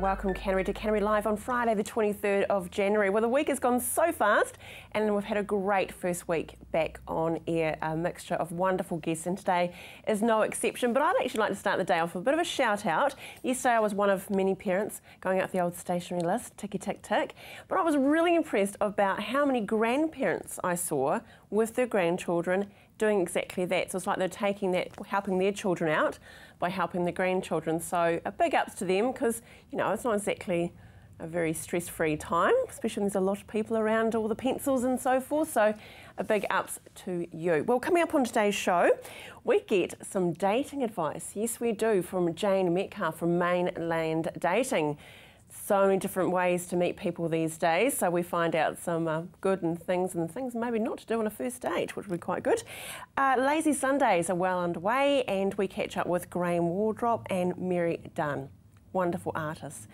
Welcome Canterbury to Canterbury Live on Friday the 23rd of January. Well, the week has gone so fast and we've had a great first week back on air, a mixture of wonderful guests, and today is no exception. But I'd actually like to start the day off with a bit of a shout out. Yesterday I was one of many parents going out the old stationery list, ticky tick tick, but I was really impressed about how many grandparents I saw with their grandchildren doing exactly that. So it's like they're taking that, helping their children out by helping the grandchildren. So a big ups to them, because you know it's not exactly a very stress-free time, especially when there's a lot of people around, all the pencils and so forth. So a big ups to you. Well, coming up on today's show, we get some dating advice. Yes, we do, from Jane Metcalf from Mainland Dating. So many different ways to meet people these days, so we find out some good and things maybe not to do on a first date, which would be quite good. Lazy Sundays are well underway, and we catch up with Graham Wardrop and Mary Dunn, wonderful artists.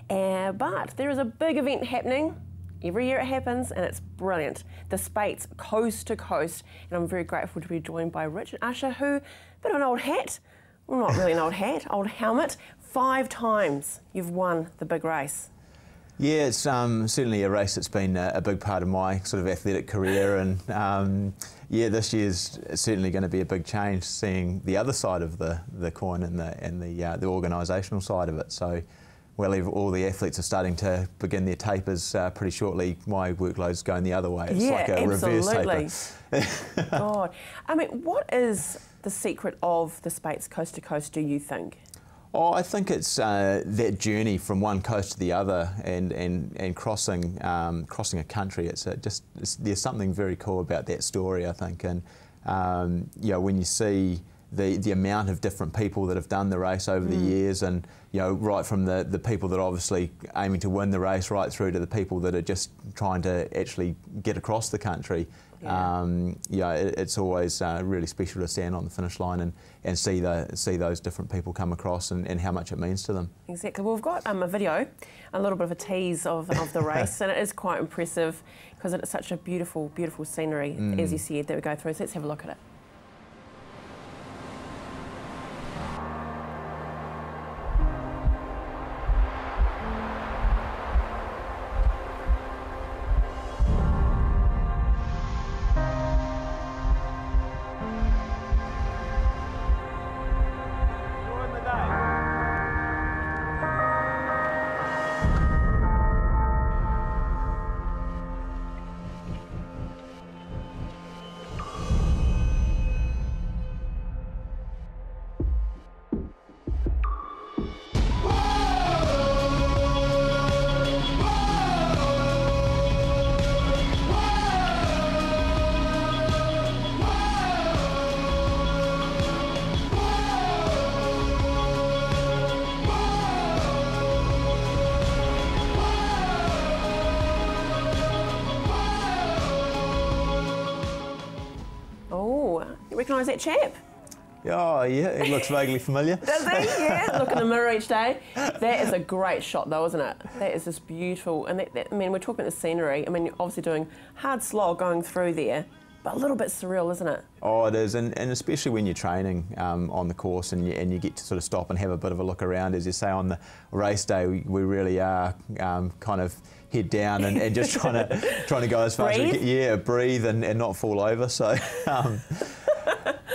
But there is a big event happening. Every year it happens, and it's brilliant. The Spates Coast to Coast, and I'm very grateful to be joined by Richard Usher, who, a bit of an old hat, well, not really an old hat, old helmet. 5 times you've won the big race. Yeah, it's certainly a race that's been a big part of my sort of athletic career, and yeah, this year's certainly going to be a big change, seeing the other side of the coin and the organisational side of it. So, well, all the athletes are starting to begin their tapers pretty shortly. My workload's going the other way. It's like a reverse taper. God, I mean, what is the secret of the Spates Coast to Coast, do you think? Oh, I think it's that journey from one coast to the other, and crossing a country. There's something very cool about that story, I think, and you know, when you see the amount of different people that have done the race over the years, and you know, right from the people that are obviously aiming to win the race, right through to the people that are just trying to actually get across the country. Yeah, it's always really special to stand on the finish line and see those different people come across, and how much it means to them. Exactly. Well, we've got a video, a little bit of a tease of the race, and it is quite impressive because it's such a beautiful, beautiful scenery, as you said, that we go through. So let's have a look at it. Recognise that chap? Oh yeah, he looks vaguely familiar. Does he? Yeah, look in the mirror each day. That is a great shot though, isn't it? That is just beautiful. And I mean, we're talking about the scenery. I mean, you're obviously doing hard slog going through there, but a little bit surreal, isn't it? Oh, it is, and especially when you're training on the course, and you get to sort of stop and have a bit of a look around. As you say, on the race day, we really are kind of head down and just trying to go as fast as we can. Yeah, breathe and not fall over. So.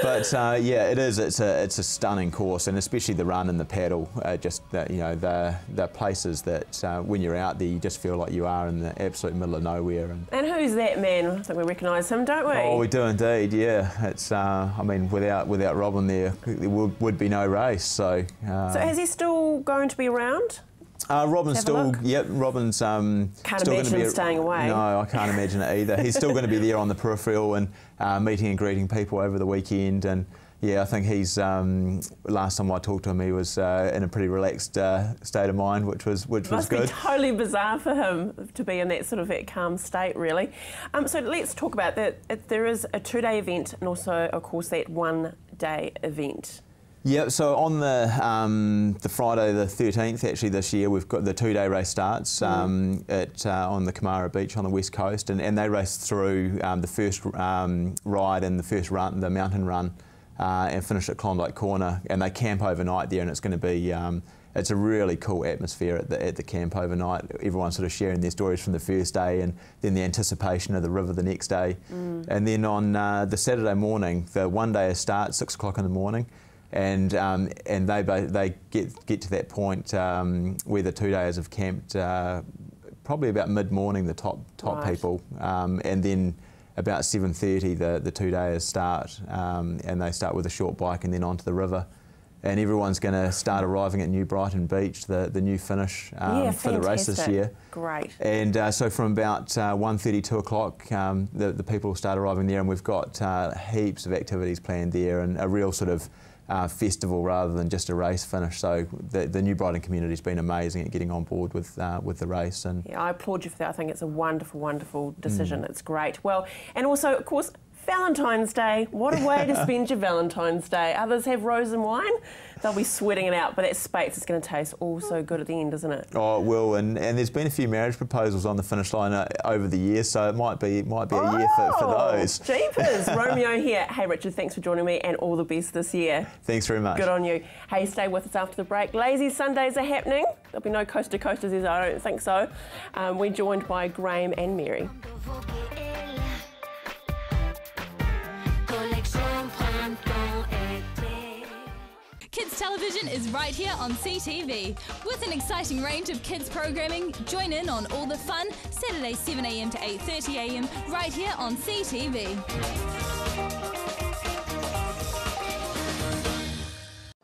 But yeah, it is. It's a stunning course, and especially the run and the paddle. You know, the places that when you're out there, you just feel like you are in the absolute middle of nowhere. And who's that man? I think we recognise him, don't we? Oh, we do indeed. Yeah, it's. I mean, without Robin there would be no race. So. So is he still going to be around? Robin's still, yep, Robin's can't still imagine going to be staying away. No, I can't imagine it either. He's still going to be there on the peripheral and meeting and greeting people over the weekend, and yeah, I think he's, last time I talked to him, he was in a pretty relaxed state of mind, which was good. Must be totally bizarre for him to be in that sort of calm state, really. So let's talk about that. There is a 2-day event, and also, of course, that 1-day event. Yeah, so on the Friday the 13th, actually this year, we've got the 2-day race starts on the Kamara Beach on the west coast, and they race through the first ride and the first run, the mountain run, and finish at Klondike Corner, and they camp overnight there, and it's going to be it's a really cool atmosphere at the camp overnight. Everyone's sort of sharing their stories from the first day, and then the anticipation of the river the next day. And then on the Saturday morning, the one day starts 6 o'clock in the morning, and they get to that point where the 2 days have camped probably about mid-morning, the top Right. people, and then about 7:30 the 2 days start, and they start with a short bike and then onto the river. And everyone's going to start arriving at New Brighton Beach, the new finish for the race this year. Great. And so from about 1:30, 2 o'clock, the people will start arriving there, and we've got heaps of activities planned there, and a real sort of festival rather than just a race finish. So the New Brighton community's been amazing at getting on board with the race. And yeah, I applaud you for that. I think it's a wonderful, wonderful decision. It's great. Well, and also, of course, Valentine's Day. What a way to spend your Valentine's Day. Others have rose and wine. They'll be sweating it out, but that Speight's is going to taste all so good at the end, isn't it? Oh, it will, and there's been a few marriage proposals on the finish line over the years, so it might be a year for those. Jeepers, Romeo here. Hey Richard, thanks for joining me, and all the best this year. Thanks very much. Good on you. Hey, stay with us after the break. Lazy Sundays are happening. There'll be no coast to coasters, I don't think so. We're joined by Graham and Mary. Kids Television is right here on CTV. With an exciting range of kids programming, join in on all the fun, Saturdays 7 a.m. to 8:30 a.m. right here on CTV.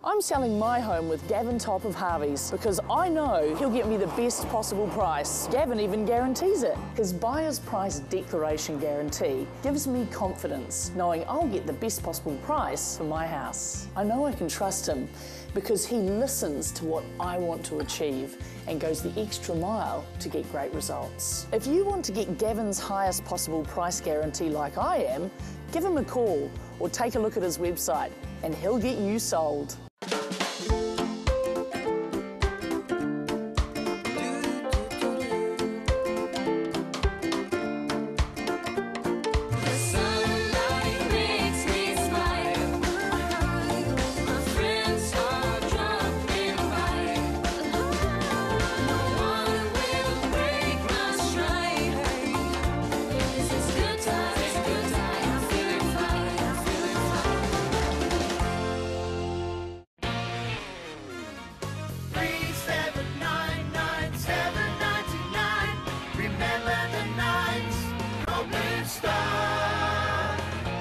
I'm selling my home with Gavin Top of Harvey's because I know he'll get me the best possible price. Gavin even guarantees it. His buyer's price declaration guarantee gives me confidence knowing I'll get the best possible price for my house. I know I can trust him because he listens to what I want to achieve and goes the extra mile to get great results. If you want to get Gavin's highest possible price guarantee like I am, give him a call or take a look at his website and he'll get you sold.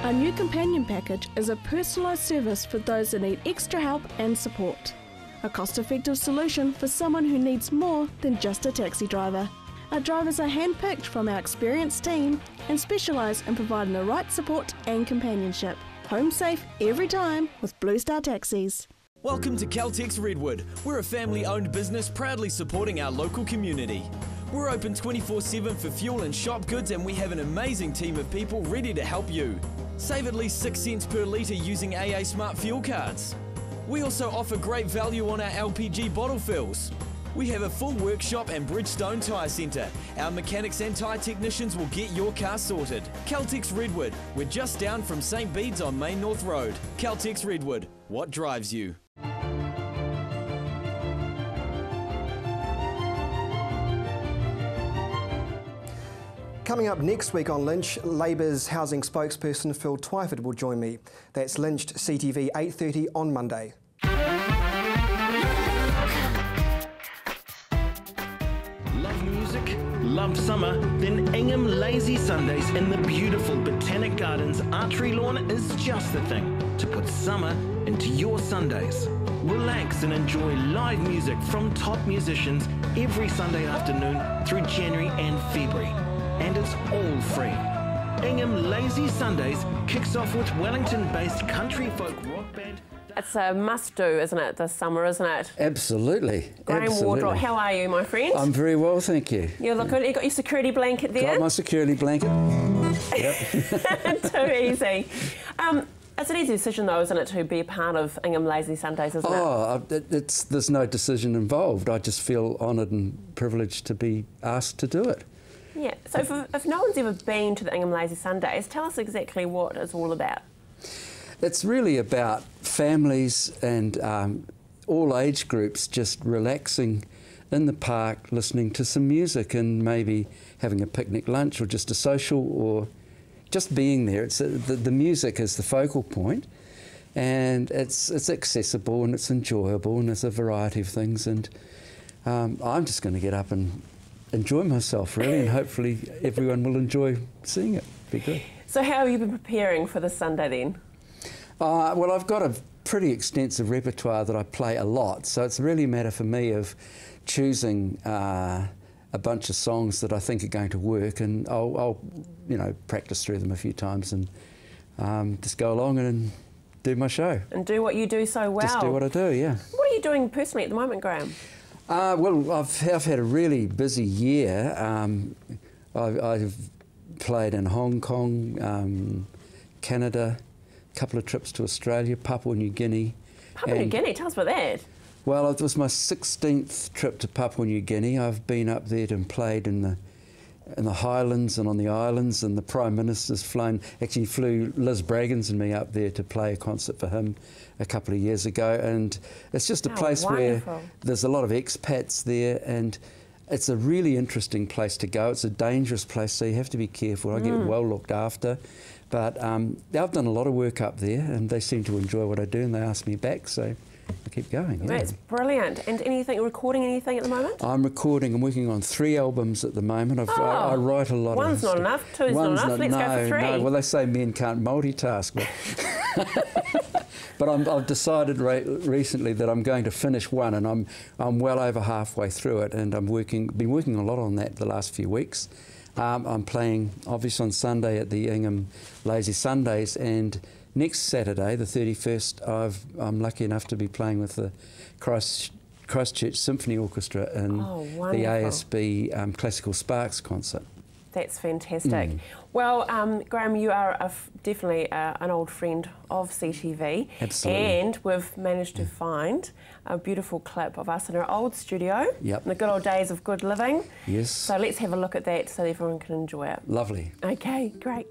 Our new companion package is a personalised service for those that need extra help and support. A cost-effective solution for someone who needs more than just a taxi driver. Our drivers are hand-picked from our experienced team and specialise in providing the right support and companionship. Home safe every time with Blue Star Taxis. Welcome to Caltex Redwood. We're a family-owned business proudly supporting our local community. We're open 24/7 for fuel and shop goods, and we have an amazing team of people ready to help you. Save at least 6 cents per litre using AA Smart Fuel cards. We also offer great value on our LPG bottle fills. We have a full workshop and Bridgestone Tyre Centre. Our mechanics and tyre technicians will get your car sorted. Caltex Redwood. We're just down from St Bede's on Main North Road. Caltex Redwood. What drives you? Coming up next week on Lynch, Labour's housing spokesperson Phil Twyford will join me. That's Lynched CTV 8:30 on Monday. Love music? Love summer? Then Ingham Lazy Sundays in the beautiful Botanic Gardens archery lawn is just the thing to put summer into your Sundays. Relax and enjoy live music from top musicians every Sunday afternoon through January and February. And it's all free. Ingham Lazy Sundays kicks off with Wellington-based country folk rock band. It's a must-do, isn't it, this summer, isn't it? Absolutely. Graham Absolutely. Wardrop, how are you, my friend? I'm very well, thank you. You look good. You got your security blanket there? Got my security blanket. Yep. Too easy. It's an easy decision, though, isn't it, to be a part of Ingham Lazy Sundays, isn't it? Oh, there's no decision involved. I just feel honoured and privileged to be asked to do it. Yeah, so if no one's ever been to the Ingham Lazy Sundays, tell us exactly what it's all about. It's really about families and all age groups just relaxing in the park, listening to some music and maybe having a picnic lunch or just a social or just being there. It's the music is the focal point, and it's accessible and it's enjoyable and there's a variety of things, and I'm just going to get up and enjoy myself really, and hopefully everyone will enjoy seeing it. Be good. So how have you been preparing for this Sunday then? Well, I've got a pretty extensive repertoire that I play a lot, so it's really a matter for me of choosing a bunch of songs that I think are going to work, and I'll you know, practice through them a few times and just go along and do my show. And do what you do so well. Just do what I do, yeah. What are you doing personally at the moment, Graham? Well, I've had a really busy year. I've played in Hong Kong, Canada, a couple of trips to Australia, Papua New Guinea. Papua New Guinea, tell us about that. Well, it was my 16th trip to Papua New Guinea. I've been up there and played in the Highlands and on the islands, and the Prime Minister's actually flew Liz Braggins and me up there to play a concert for him a couple of years ago, and it's just a place wonderful. where there's a lot of expats there, and it's a really interesting place to go. It's a dangerous place, so you have to be careful. I get well looked after, but I've done a lot of work up there, and they seem to enjoy what I do, and they ask me back, so I keep going. Yeah. That's brilliant. And recording anything at the moment? I'm working on 3 albums at the moment. I write a lot. One's not enough, two's not enough. Let's go for 3. No, well, they say men can't multitask. But I've decided recently that I'm going to finish one, and I'm well over halfway through it, and been working a lot on that the last few weeks. I'm playing obviously on Sunday at the Ingham Lazy Sundays, and next Saturday, the 31st, I'm lucky enough to be playing with the Christchurch Symphony Orchestra in the ASB Classical Sparks concert. That's fantastic. Well, Graham, you are definitely an old friend of CTV. Absolutely. And we've managed to find a beautiful clip of us in our old studio. Yep. In the good old days of good living. Yes. So let's have a look at that so everyone can enjoy it. Lovely. Okay, great.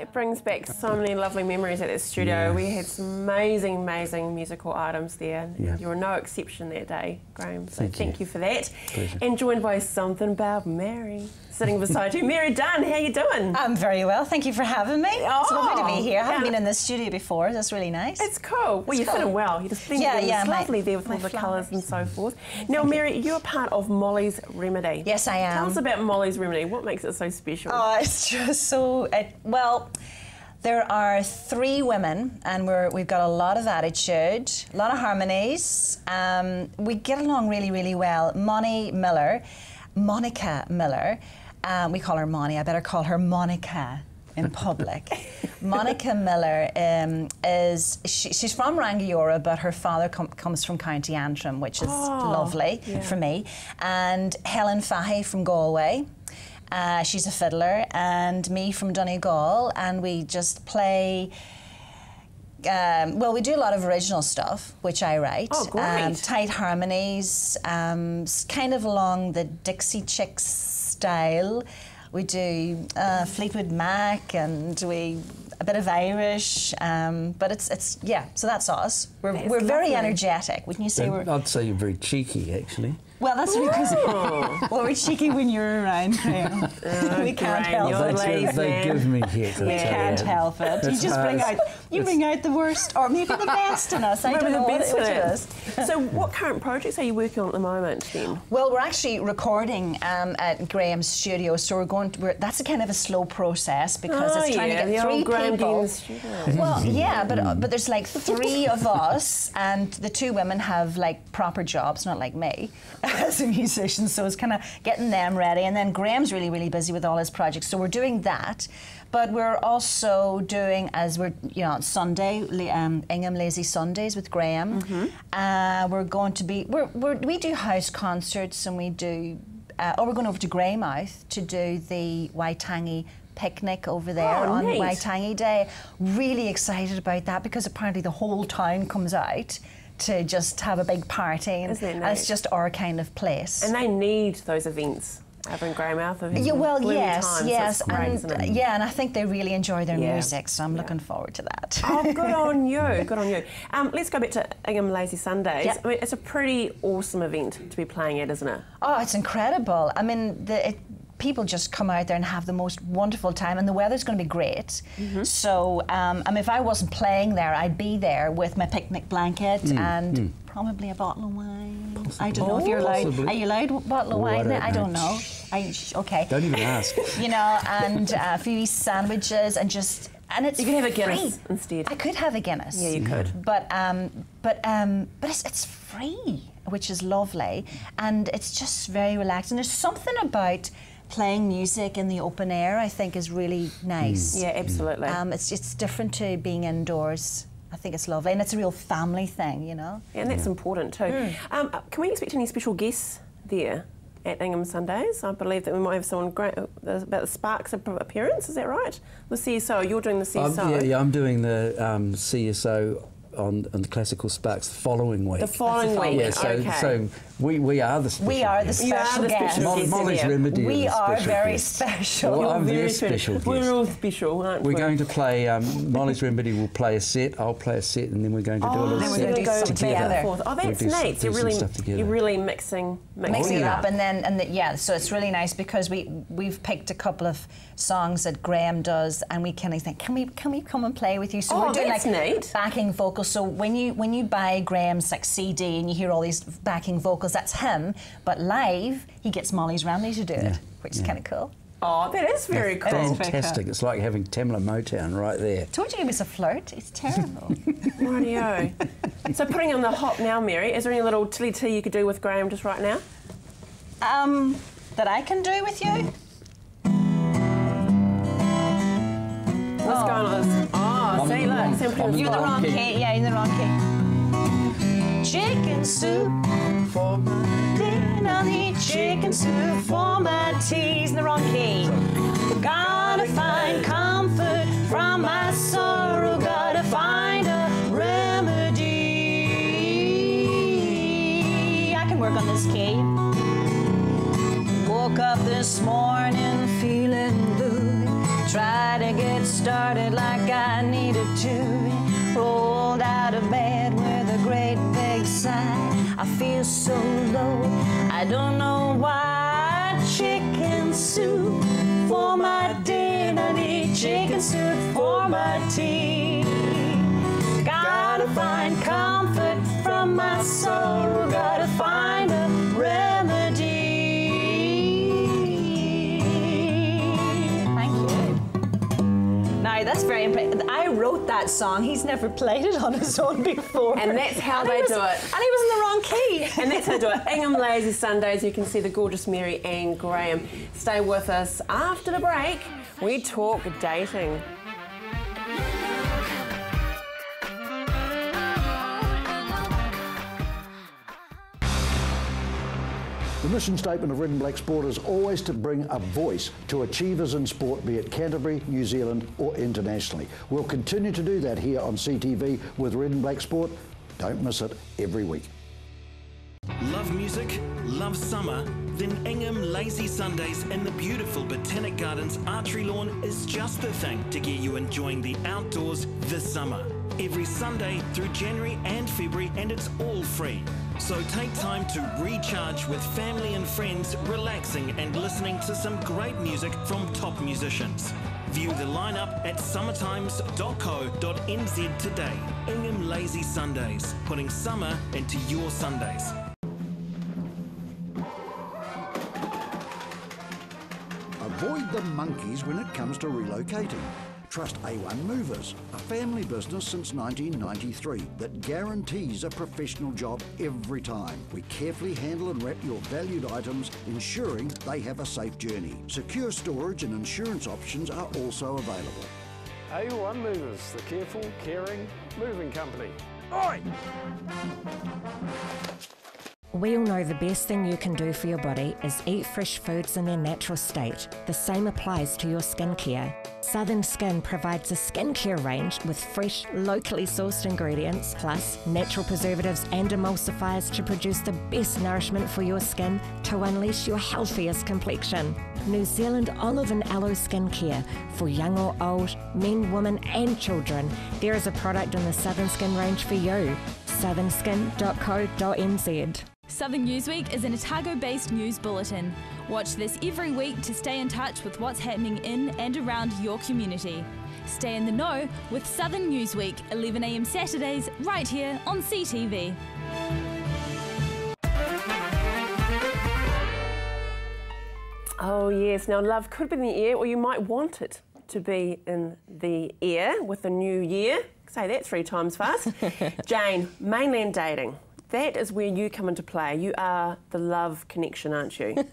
It brings back so many lovely memories at that studio. We had some amazing, amazing musical items there. Yeah. You were no exception that day, Graham. So thank you for that. Pleasure. And joined by something about Mary, sitting beside you. Mary Dunn, how you doing? I'm very well. Thank you for having me. It's lovely to be here. I haven't yeah. been in this studio before. That's really nice. It's cool. Well, you fit in well. You just blend in. It's lovely there with all the colours and so forth. Now, Mary, you're part of Molly's Remedy. Yes, I am. Tell us about Molly's Remedy. What makes it so special? Oh, it's just so... well, there are 3 women, and we've got a lot of attitude, a lot of harmonies. We get along really, really well. Monica Miller, we call her Moni. I better call her Monica in public. Monica Miller she's from Rangiora, but her father comes from County Antrim, which is lovely for me. And Helen Fahy from Galway. She's a fiddler, and me from Donegal, and we just play. Well, we do a lot of original stuff, which I write. Oh, great. Tight harmonies, kind of along the Dixie Chicks style. We do Fleetwood Mac, and a bit of Irish, but it's yeah. So that's us. We're very energetic. Wouldn't you say we're? I'd say you're very cheeky, actually. Well, that's because well, we're cheeky when you're around, Graham. We can't help it. They give me hit. We can't help it. You just bring out the worst, or maybe the best in us. I don't know which it is. So, what current projects are you working on at the moment, then? Well, we're actually recording at Graham's studio, so that's a kind of a slow process because it's trying to get 3 people. Well, yeah, but there's like 3 of us, and the 2 women have like proper jobs, not like me as a musician. So it's kind of getting them ready, and then Graham's really, really busy with all his projects. So we're doing that. But we're also doing, as we're, on Sunday, Ingham Lazy Sundays with Graham. We're going to be, we do house concerts, and we do, we're going over to Greymouth to do the Waitangi picnic over there on Waitangi Day. Really excited about that because apparently the whole town comes out to just have a big party, and it's just our kind of place. And they need those events. Over in Greymouth. Yes, and I think they really enjoy their music, so I'm looking forward to that. Oh, good on you, good on you. Let's go back to Ingham Lazy Sundays. Yep. I mean, it's a pretty awesome event to be playing at, isn't it? Oh, it's incredible. I mean, people just come out there and have the most wonderful time, and the weather's going to be great. So, I mean, if I wasn't playing there, I'd be there with my picnic blanket and probably a bottle of wine. I don't know if you're allowed. Are you allowed a bottle of wine? I don't know. Okay. Don't even ask. And a few sandwiches, and it's you can have a Guinness free. instead. I could have a Guinness. Yeah, you could. But it's free, which is lovely, and it's just very relaxed. And there's something about playing music in the open air, I think, is really nice. Yeah, absolutely. It's different to being indoors. I think it's lovely, and it's a real family thing, Yeah, and that's important too. Can we expect any special guests there at Ingham Sundays? I believe that we might have someone great about the Sparks appearance. Is that right? The CSO. You're doing the CSO. Yeah, I'm doing the CSO on the Classical Sparks the following week. The following week. Yeah, so we are the special. We are the special guests. Molly's Remedy. We are very special. Well, I'm very special guest. We're all special, aren't we? We're going to play. Molly's Remedy will play a set. I'll play a set, and then we're going to do a little set together. Oh, that's neat. You're really mixing it up, and so it's really nice because we've picked a couple of songs that Graham does, and we kind of think, can we come and play with you? So we're doing like neat. Backing vocals. So when you buy Graham's like CD and you hear all these backing vocals, that's him. But live, he gets Molly's Remedy to do it, which is kind of cool. Oh, that is very cool. Fantastic. It's like having Tamla Motown right there. Told you he was a flirt. It's terrible. Rightio. So putting on the hop now, Mary, is there any little tilly tea you could do with Graham just right now? That I can do with you? What's going on? Oh, see, look. You're the wrong key. Yeah, you're the wrong key. Chicken soup for my dinner, need chicken soup for my tea. In the wrong key. Gotta find comfort from my sorrow. Gotta find a remedy. I can work on this key. Woke up this morning feeling blue. Try to get started like I needed to. Rolled out of bed with a great big sigh. I feel so low, I don't know why. Chicken soup for my dinner, need chicken soup for my tea. Gotta find comfort from my sorrow, gotta find a remedy. Thank you. No, that's very impressive. I wrote that song. He's never played it on his own before. And that's how they do it. And he was in the wrong key. And that's how they do it. Ingham Lazy Sundays. You can see the gorgeous Mary and Graham. Stay with us. After the break, we talk dating. The mission statement of Red and Black Sport is always to bring a voice to achievers in sport, be it Canterbury, New Zealand or internationally. We'll continue to do that here on CTV with Red and Black Sport. Don't miss it every week. Love music? Love summer? Then Ingham Lazy Sundays in the beautiful Botanic Gardens archery lawn is just the thing to get you enjoying the outdoors this summer. Every Sunday through January and February, and it's all free. So take time to recharge with family and friends, relaxing and listening to some great music from top musicians. View the lineup at summertimes.co.nz today. Ingham Lazy Sundays, putting summer into your Sundays. Avoid the monkeys when it comes to relocating. Trust A1 Movers, a family business since 1993 that guarantees a professional job every time. We carefully handle and wrap your valued items, ensuring they have a safe journey. Secure storage and insurance options are also available. A1 Movers, the careful, caring moving company. Oi! We all know the best thing you can do for your body is eat fresh foods in their natural state. The same applies to your skincare. Southern Skin provides a skincare range with fresh, locally sourced ingredients, plus natural preservatives and emulsifiers to produce the best nourishment for your skin to unleash your healthiest complexion. New Zealand olive and aloe skincare for young or old, men, women and children. There is a product in the Southern Skin range for you. southernskin.co.nz. Southern Newsweek is an Otago-based news bulletin. Watch this every week to stay in touch with what's happening in and around your community. Stay in the know with Southern Newsweek, 11 a.m. Saturdays, right here on CTV. Oh yes, now love could be in the air, or you might want it to be in the air with the new year. Say that 3 times fast. Jane, mainland dating. That is where you come into play. You are the love connection, aren't you?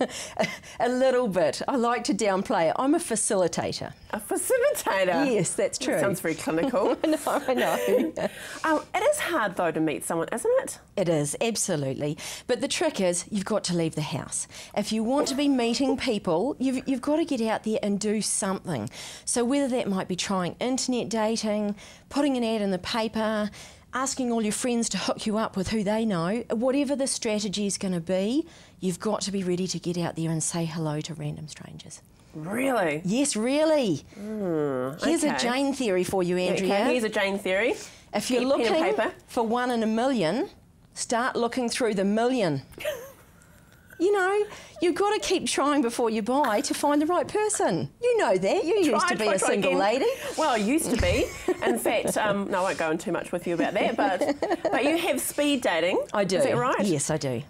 A little bit. I like to downplay it. I'm a facilitator. A facilitator? Yes, that's true. That sounds very clinical. I know. It is hard, though, to meet someone, isn't it? It is, absolutely. But the trick is you've got to leave the house. If you want to be meeting people, you've got to get out there and do something. So whether that might be trying internet dating, putting an ad in the paper, asking all your friends to hook you up with who they know, whatever the strategy is going to be, you've got to be ready to get out there and say hello to random strangers. Really? Yes, really. Here's a Jane theory for you, Andrea. Okay, here's a Jane theory. If you're looking for 1 in a million, start looking through the million. You know, you've got to keep trying before you buy to find the right person. You know that. You used to be a single lady. Well, I used to be. In fact, no, I won't go into too much with you about that, but you have speed dating. I do. Is that right? Yes, I do.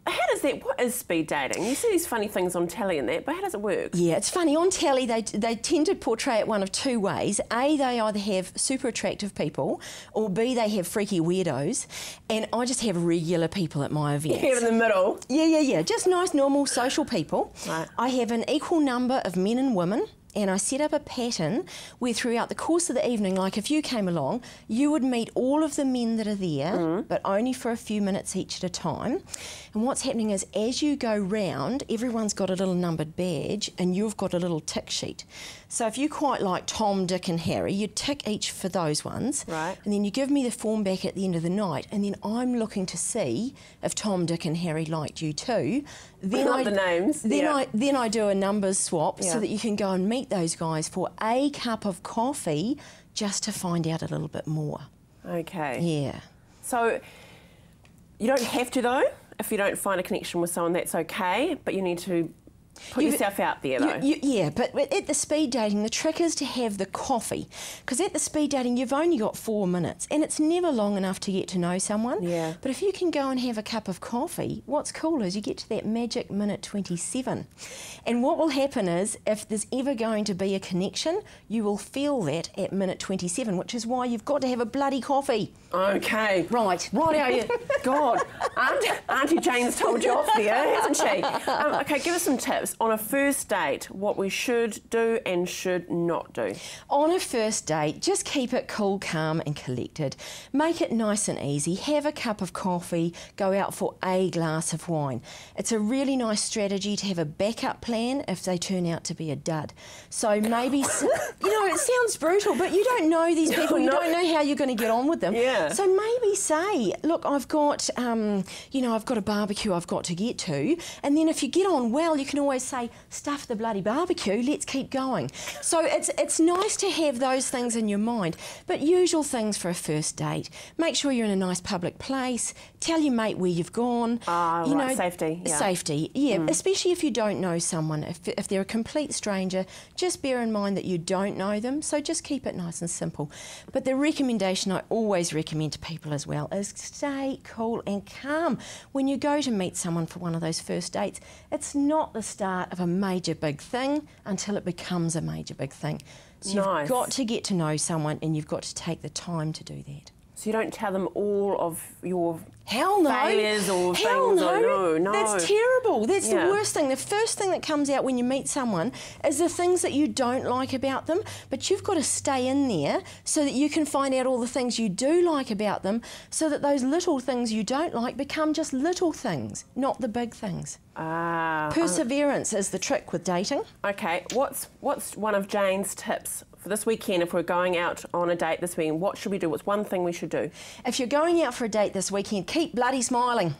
How does that, what is speed dating? You see these funny things on telly and that, but how does it work? Yeah, it's funny. On telly, they tend to portray it one of 2 ways. A, they either have super attractive people, or B, they have freaky weirdos. And I just have regular people at my events. You're in the middle. Yeah. Just nice, normal, social people. Right. I have an equal number of men and women. And I set up a pattern where throughout the course of the evening, like if you came along, you would meet all of the men that are there, but only for a few minutes each at a time. And what's happening is as you go round, everyone's got a little numbered badge and you've got a little tick sheet. So if you quite like Tom, Dick and Harry, you tick each for those ones. Right. And then you give me the form back at the end of the night, and then I'm looking to see if Tom, Dick and Harry liked you too. then the names. Then I do a numbers swap Yeah. so that you can go and meet those guys for a cup of coffee just to find out a little bit more. Okay. Yeah. So you don't have to though. If you don't find a connection with someone, that's okay. But you need to put yourself out there though. Yeah, but at the speed dating, the trick is to have the coffee. Because at the speed dating, you've only got 4 minutes and it's never long enough to get to know someone. Yeah. But if you can go and have a cup of coffee, what's cool is you get to that magic minute 27. And what will happen is, if there's ever going to be a connection, you will feel that at minute 27, which is why you've got to have a bloody coffee. Okay. Right are you? God, Auntie Jane's told you off there, hasn't she? Okay, give us some tips on a first date, what we should do and should not do. On a first date, just keep it cool, calm and collected. Make it nice and easy. Have a cup of coffee, go out for a glass of wine. It's a really nice strategy to have a backup plan if they turn out to be a dud. So maybe, you know, it sounds brutal, but you don't know these people, you don't know how you're going to get on with them. Yeah. So maybe say, look, I've got, you know, I've got a barbecue I've got to get to, and then if you get on well, you can always say, stuff the bloody barbecue, let's keep going. So it's nice to have those things in your mind, but usual things for a first date. Make sure you're in a nice public place, tell your mate where you've gone. You know, safety. Yeah. Safety, yeah, especially if you don't know someone. If they're a complete stranger, just bear in mind that you don't know them, so just keep it nice and simple. But the recommendation I always recommend to people as well is stay cool and calm. When you go to meet someone for one of those first dates, it's not the start of a major big thing until it becomes a major big thing. So you've got to get to know someone and you've got to take the time to do that. So you don't tell them all of your failures or Hell things? No. No. That's terrible. That's the worst thing. The first thing that comes out when you meet someone is the things that you don't like about them, but you've got to stay in there so that you can find out all the things you do like about them, so that those little things you don't like become just little things, not the big things. Perseverance is the trick with dating. Okay, what's one of Jane's tips for this weekend if we're going out on a date this weekend? What should we do? What's one thing we should do? If you're going out for a date this weekend, keep bloody smiling.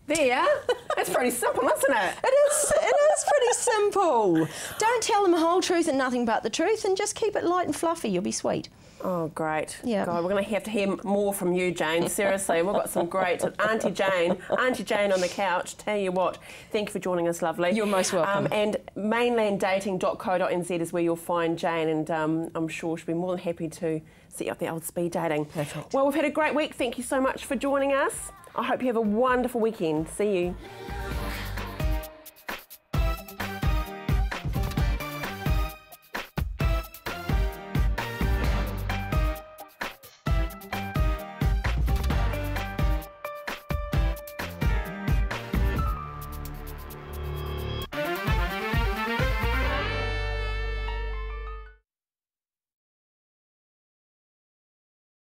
There? That's pretty simple, isn't it? It is pretty simple. Don't tell them the whole truth and nothing but the truth, and just keep it light and fluffy. You'll be sweet. Oh, great. Yeah. God, we're going to hear more from you, Jane. Seriously, we've got some great... Auntie Jane on the couch. Tell you what, thank you for joining us, lovely. You're most welcome. And mainlanddating.co.nz is where you'll find Jane, and I'm sure she'll be more than happy to set you up the old speed dating. Perfect. Well, we've had a great week. Thank you so much for joining us. I hope you have a wonderful weekend. See you.